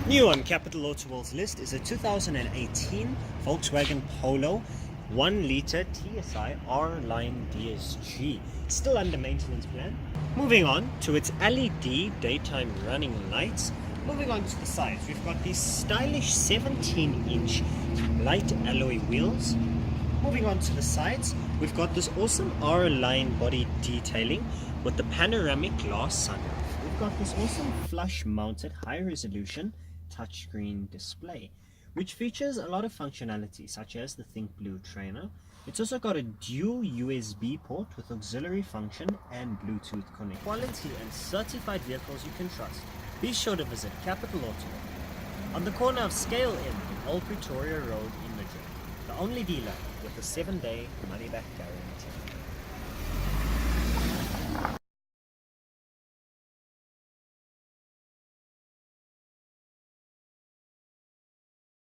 New on Capital Auto World's list is a 2018 Volkswagen Polo 1 litre TSI R-Line DSG, still under maintenance plan. Moving on to its LED daytime running lights. Moving on to the sides, we've got these stylish 17-inch light alloy wheels. Moving on to the sides, we've got this awesome R-Line body detailing with the panoramic glass sunroof. We've got this awesome flush mounted high resolution touchscreen display, which features a lot of functionality such as the Think Blue trainer. It's also got a dual USB port with auxiliary function and Bluetooth connect. Quality and certified vehicles you can trust. Be sure to visit Capital Auto on the corner of Scale Inn and Old Pretoria Road in Midrand, the only dealer with a 7-day money-back guarantee.